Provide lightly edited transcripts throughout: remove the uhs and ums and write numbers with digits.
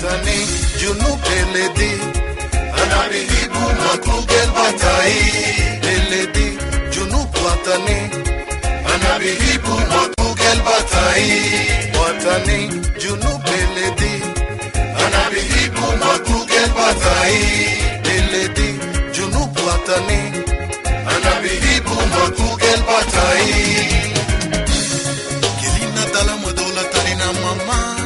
watani junub beledi anabihibu maklugel batai beledi junub watani anabihibu maklugel batai watani junub beledi anabihibu maklugel batai beledi junub watani anabihibu maklugel batai kelina talamu dola talina mama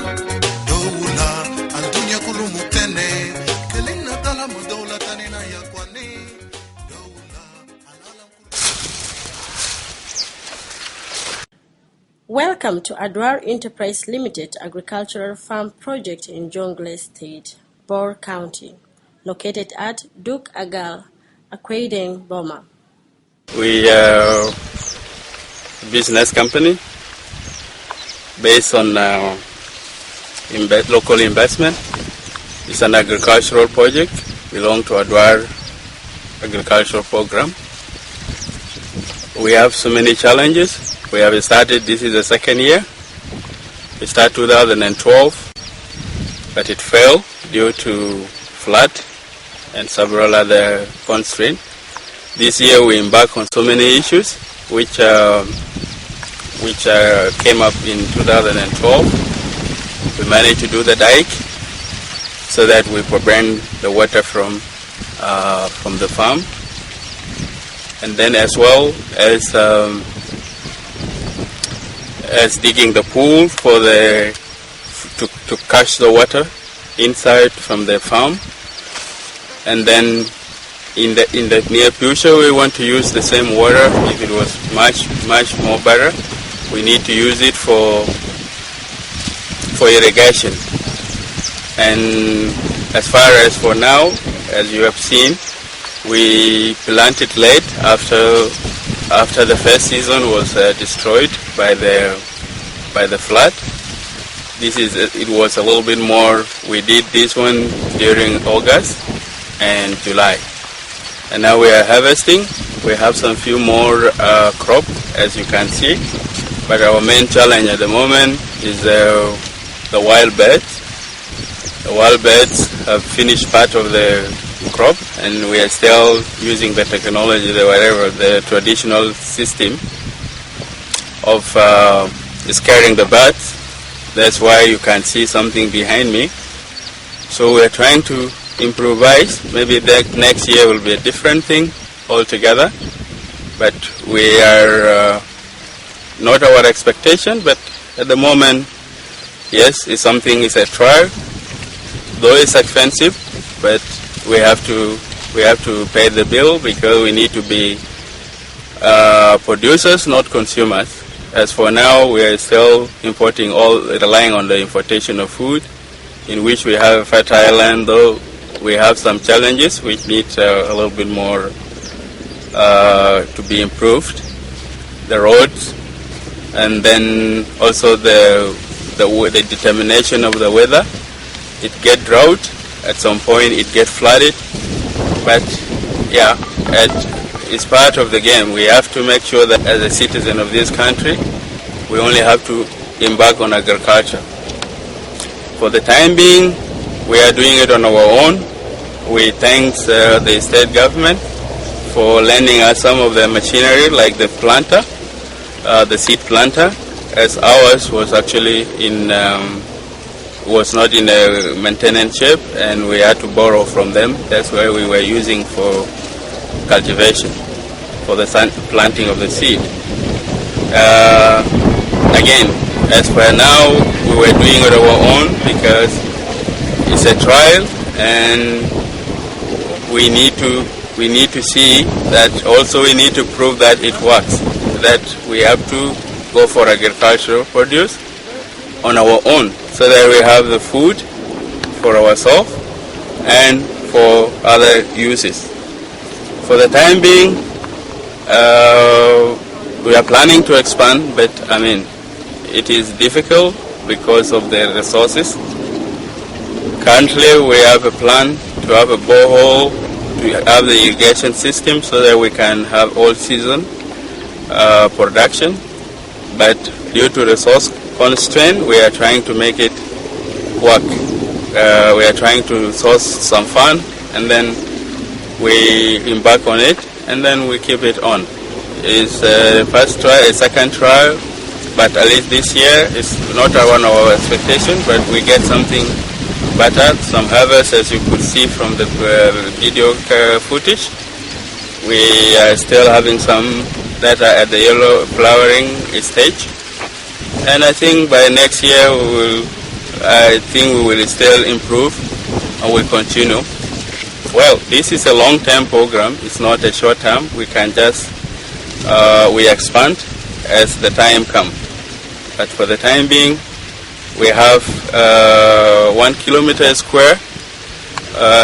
dola antunya kulumutene kelina talamu dola talina yakwani dola alalam. Welcome to Aduar Enterprise Limited Agricultural Farm Project in Jonglei State, Bor County, located at Duk Agal, Akwaideng, Boma. We are a business company based on local investment. It's an agricultural project, belong to Aduar agricultural program. We have so many challenges. We have started, this is the second year. We started 2012, but it failed due to flood and several other constraints. This year we embarked on so many issues which came up in 2012. We managed to do the dike so that we prevent the water from the farm, and then as well as digging the pool for to catch the water inside from the farm, and then in the near future we want to use the same water. If it was much more better, we need to use it for irrigation. And as far as for now, as you have seen, we planted late after the first season was destroyed by the flood. It was a little bit more. We did this one during August and July, and now we are harvesting. We have some few more crop, as you can see, but our main challenge at the moment is the wild birds. The wild birds have finished part of the crop, and we are still using the technology, the traditional system of scaring the birds. That's why you can see something behind me. So we are trying to improvise. Maybe the next year will be a different thing altogether, but we are not our expectation. But at the moment, yes, it's a trial. Though it's expensive, but we have to pay the bill because we need to be producers, not consumers. As for now, we are still relying on the importation of food, in which we have a fertile land, though we have some challenges which need a little bit more to be improved. The roads, and then also the determination of the weather. It get drought, at some point it get flooded, but yeah, it's part of the game. We have to make sure that as a citizen of this country, we only have to embark on agriculture. For the time being, we are doing it on our own. We thank the state government for lending us some of the machinery like the planter, the seed planter, as ours was actually was not in a maintenance shape, and we had to borrow from them. That's why we were using for cultivation, for the planting of the seed. Again, as per now, we were doing it our own because it's a trial, and we need to see that. Also, we need to prove that it works. That we have to go for agricultural produce on our own, so that we have the food for ourselves and for other uses. For the time being, we are planning to expand, but it is difficult because of the resources. Currently, we have a plan to have a borehole, to have the irrigation system so that we can have all-season production. But due to resource constraint, we are trying to make it work. we are trying to source some fund, and then we embark on it, and then we keep it on. It's a first try, a second trial, but at least this year it's not one of our expectations, but we get something better, some harvest, as you could see from the video footage. We are still having some that are at the yellow flowering stage, and I think by next year we will still improve and we'll continue. Well, this is a long-term program. It's not a short-term. We can just we expand as the time comes. But for the time being, we have 1 kilometer square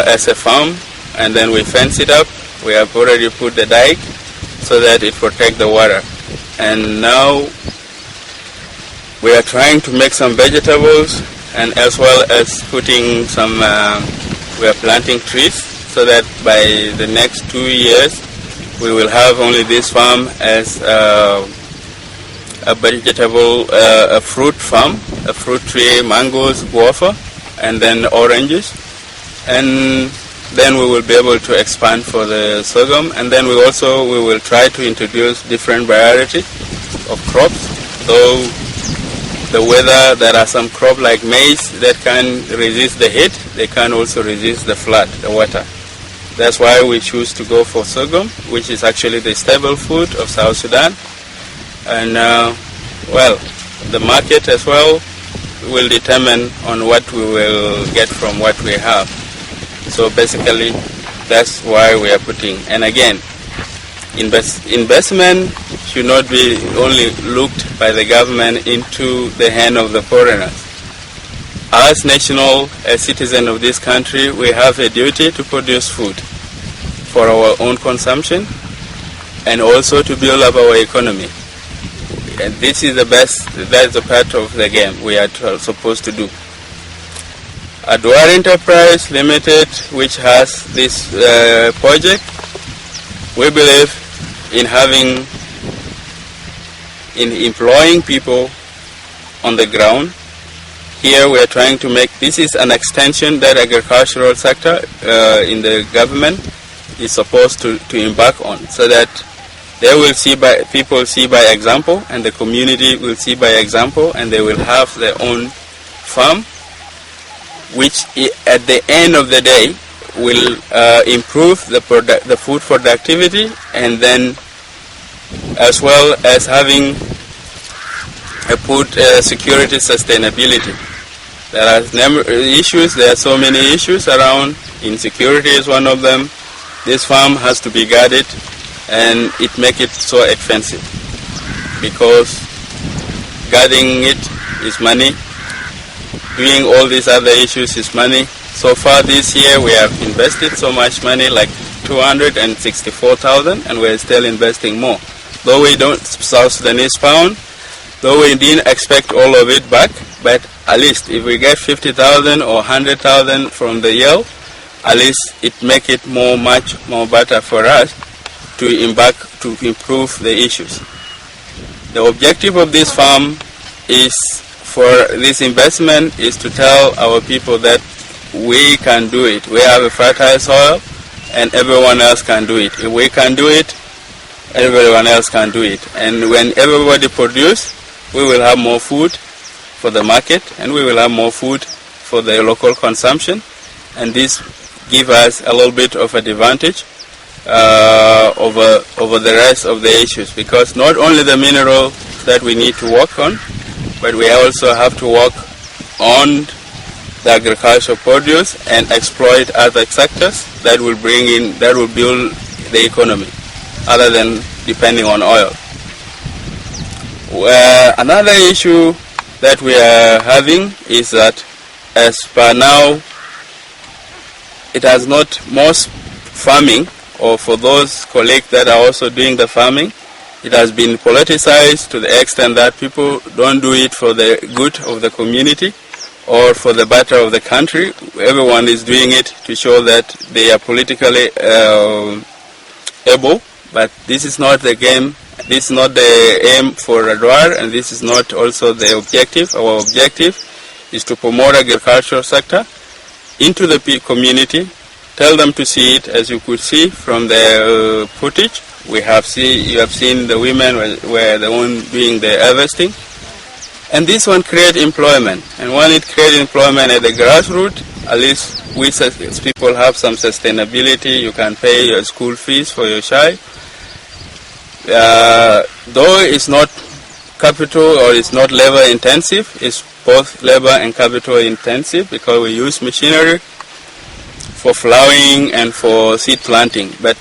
as a farm, and then we fence it up. We have already put the dike so that it protects the water. And now we are trying to make some vegetables, and as well as putting some, we are planting trees so that by the next 2 years we will have only this farm as a vegetable, a fruit farm, a fruit tree, mangoes, guava, and then oranges. And then we will be able to expand for the sorghum, and then we will try to introduce different varieties of crops. So the weather, there are some crops like maize that can resist the heat. They can also resist the flood, the water. That's why we choose to go for sorghum, which is actually the staple food of South Sudan. And well, the market as well will determine on what we will get from what we have. So basically, that's why we are putting. And again, investment should not be only looked by the government into the hand of the foreigners. As citizen of this country, we have a duty to produce food for our own consumption and also to build up our economy. And this is the best, that's the part of the game we are supposed to do. Aduar Enterprise Limited, which has this project, we believe in employing people on the ground. Here we are trying to make, this is an extension that agricultural sector in the government is supposed to embark on, so that they will people see by example, and the community will see by example, and they will have their own farm, which at the end of the day will improve the food productivity, and then as well as having a food security sustainability. There are issues, there are so many issues around. Insecurity is one of them. This farm has to be guarded, and it makes it so expensive because guarding it is money. Doing all these other issues is money. So far this year we have invested so much money, like 264,000, and we're still investing more. Though we don't, South Sudanese pound, though we didn't expect all of it back, but at least if we get 50,000 or 100,000 from the yield, at least it make it much more better for us to embark to improve the issues. The objective of this farm is, for this investment, is to tell our people that we can do it. We have a fertile soil, and everyone else can do it. If we can do it, everyone else can do it. And when everybody produce, we will have more food for the market, and we will have more food for the local consumption. And this gives us a little bit of advantage over the rest of the issues, because not only the mineral that we need to work on, but we also have to work on the agricultural produce and exploit other sectors that will build the economy, other than depending on oil. Another issue that we are having is that, as per now, it has not, most farming, or for those colleagues that are also doing the farming, it has been politicized to the extent that people don't do it for the good of the community or for the better of the country. Everyone is doing it to show that they are politically able, but this is not the game. This is not the aim for Aduar, and this is not also the objective. Our objective is to promote agricultural sector into the community, tell them to see it. As you could see from the footage, you have seen the women were the one doing the harvesting. And this one create employment. And when it creates employment at the grassroots, at least we as people have some sustainability. You can pay your school fees for your child. Though it's not capital or it's not labor intensive, it's both labor and capital intensive because we use machinery for plowing and for seed planting. But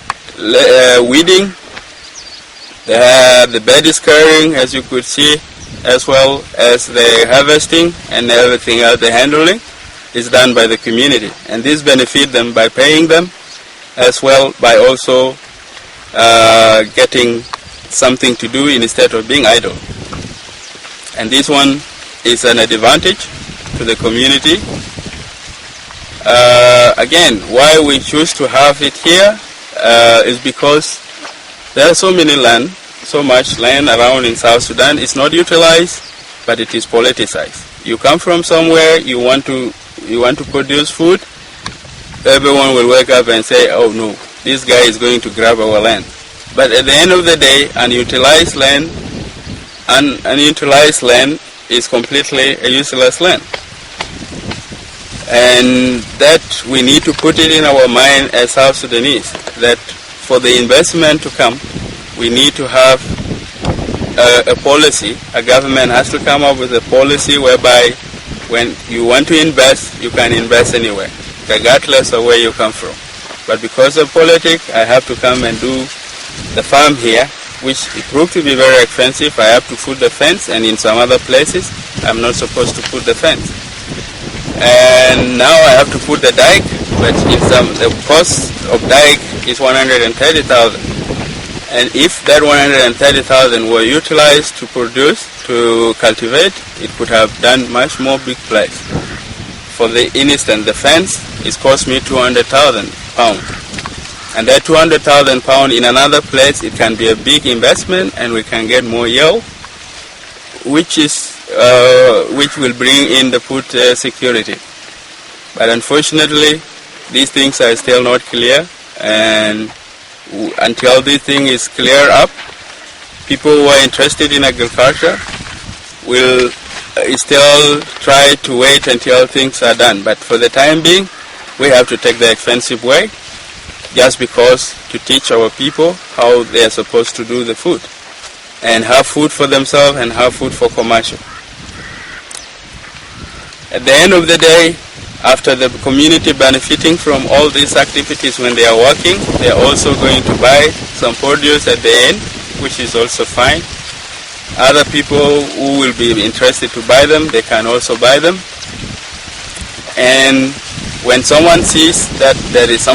weeding, the bed is carrying, as you could see, as well as the harvesting and everything else, the handling is done by the community. And this benefits them by paying them, as well by also getting something to do instead of being idle. And this one is an advantage to the community. Again, why we choose to have it here is because there are so much land around in South Sudan. It's not utilized, but it is politicized. You come from somewhere, you want to produce food, everyone will wake up and say, oh no, this guy is going to grab our land. But at the end of the day, unutilized land is completely a useless land. And that we need to put it in our mind as South Sudanese, that for the investment to come, we need to have a policy. A government has to come up with a policy whereby when you want to invest, you can invest anywhere, regardless of where you come from. But because of politics, I have to come and do the farm here, which it proved to be very expensive. I have to put the fence, and in some other places, I'm not supposed to put the fence. And now I have to put the dike, but the cost of dike is 130,000. And if that 130,000 were utilized to produce, to cultivate, it could have done much more big place. For the instance, the fence, it cost me 200,000 pounds. And that 200,000 pounds in another place, it can be a big investment, and we can get more yield, which will bring in the food security. But unfortunately, these things are still not clear, and until this thing is clear up, people who are interested in agriculture will still try to wait until things are done. But for the time being, we have to take the expensive way, just because to teach our people how they are supposed to do the food and have food for themselves and have food for commercial. At the end of the day, after the community benefiting from all these activities when they are working, they are also going to buy some produce at the end, which is also fine. Other people who will be interested to buy them, they can also buy them. And when someone sees that there is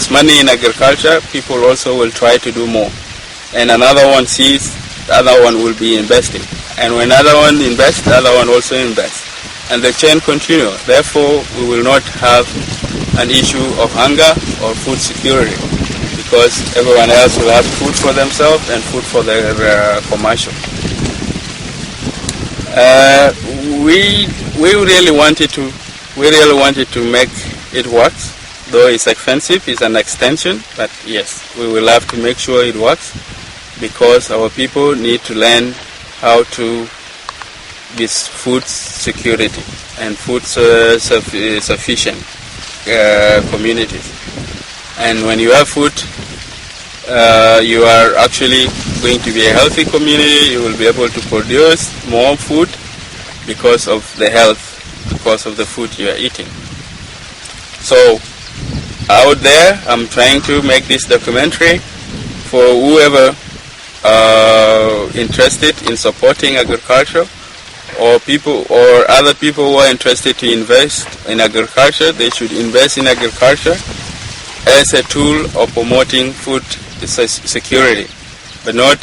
money in agriculture, people also will try to do more. And another one sees, the other one will be investing. And when another one invests, the other one also invests. And the chain continues. Therefore, we will not have an issue of hunger or food security, because everyone else will have food for themselves and food for their commercial. We really wanted to make it work, though it's expensive. It's an extension, but yes, we will have to make sure it works, because our people need to learn how to be food security and food sufficient communities. And when you have food, you are actually going to be a healthy community. You will be able to produce more food because of the health, because of the food you are eating. So out there, I'm trying to make this documentary for whoever interested in supporting agriculture, or people or other people who are interested to invest in agriculture. They should invest in agriculture as a tool of promoting food security, but not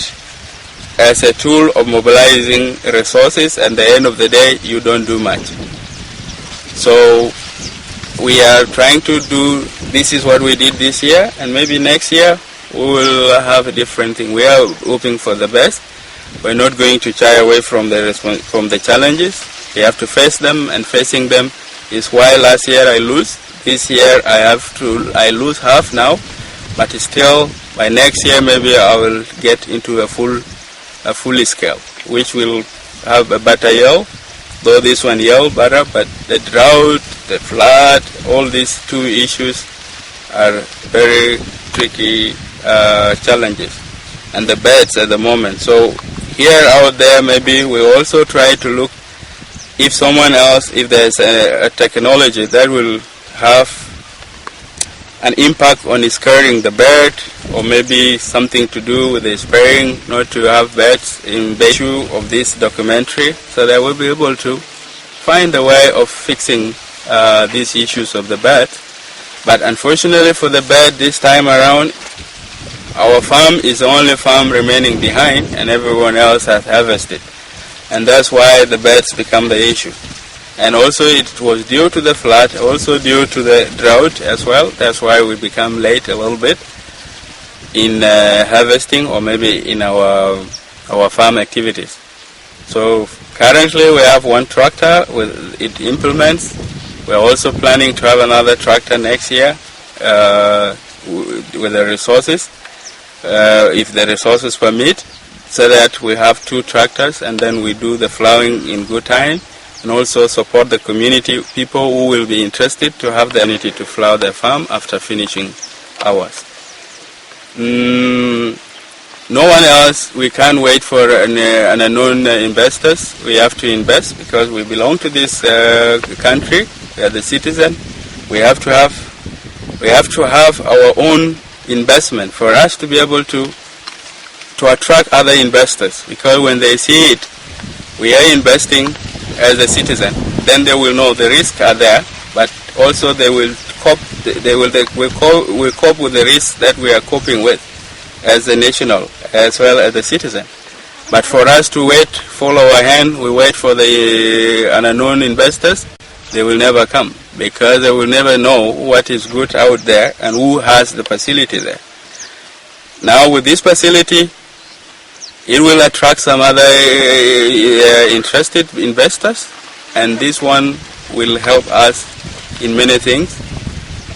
as a tool of mobilizing resources, and at the end of the day you don't do much. So we are trying to do, this is what we did this year, and maybe next year we will have a different thing. We are hoping for the best. We're not going to shy away from the challenges. We have to face them, and facing them, Is why last year I lose. This year I lose half now, but still by next year maybe I will get into a full scale, which will have a better yield. Though this one yield better, but the drought, the flood, all these two issues are very tricky challenges, and the beds at the moment. So here out there, maybe we also try to look if someone else, if there's a technology that will have an impact on scaring the bird, or maybe something to do with the spraying, not to have birds in the issue of this documentary, so that we'll be able to find a way of fixing these issues of the bird. But unfortunately for the bird this time around, our farm is the only farm remaining behind, and everyone else has harvested. And that's why the birds become the issue. And also it was due to the flood, also due to the drought as well. That's why we become late a little bit in harvesting, or maybe in our farm activities. So currently we have one tractor with its implements. We're also planning to have another tractor next year with the resources, if the resources permit, so that we have two tractors, and then we do the plowing in good time, and also support the community, people who will be interested to have the opportunity to plow their farm after finishing ours. No one else, we can't wait for an unknown investors. We have to invest because we belong to this country. We are the citizen. We have to have our own investment for us to be able to attract other investors, because when they see it, we are investing as a citizen, then they will know the risks are there, but also they will cope. Will cope with the risks that we are coping with as a national as well as a citizen. But for us to wait, follow our hand, we wait for the unknown investors, they will never come, because they will never know what is good out there and who has the facility there. Now with this facility, it will attract some other interested investors, and this one will help us in many things.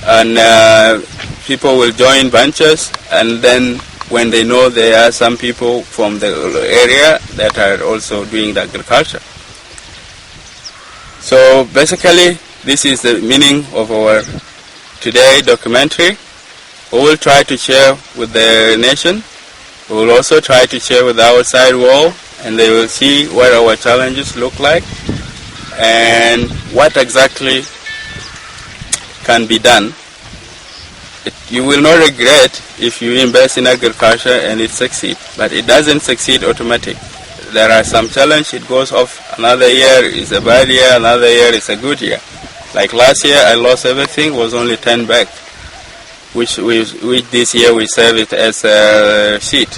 And people will join ventures, and then when they know there are some people from the area that are also doing the agriculture. So basically, this is the meaning of our today documentary. We will try to share with the nation. We will also try to share with the outside world, and they will see what our challenges look like and what exactly can be done. You will not regret if you invest in agriculture and it succeeds, but it doesn't succeed automatically. There are some challenges, it goes off. Another year is a bad year, another year is a good year. Like last year I lost everything, was only 10 back. Which this year we serve it as a seed.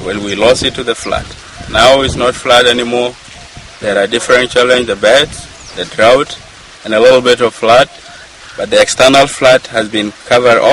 Well, we lost it to the flood. Now it's not flood anymore. There are different challenges, the birds, the drought, and a little bit of flood. But the external flood has been covered up.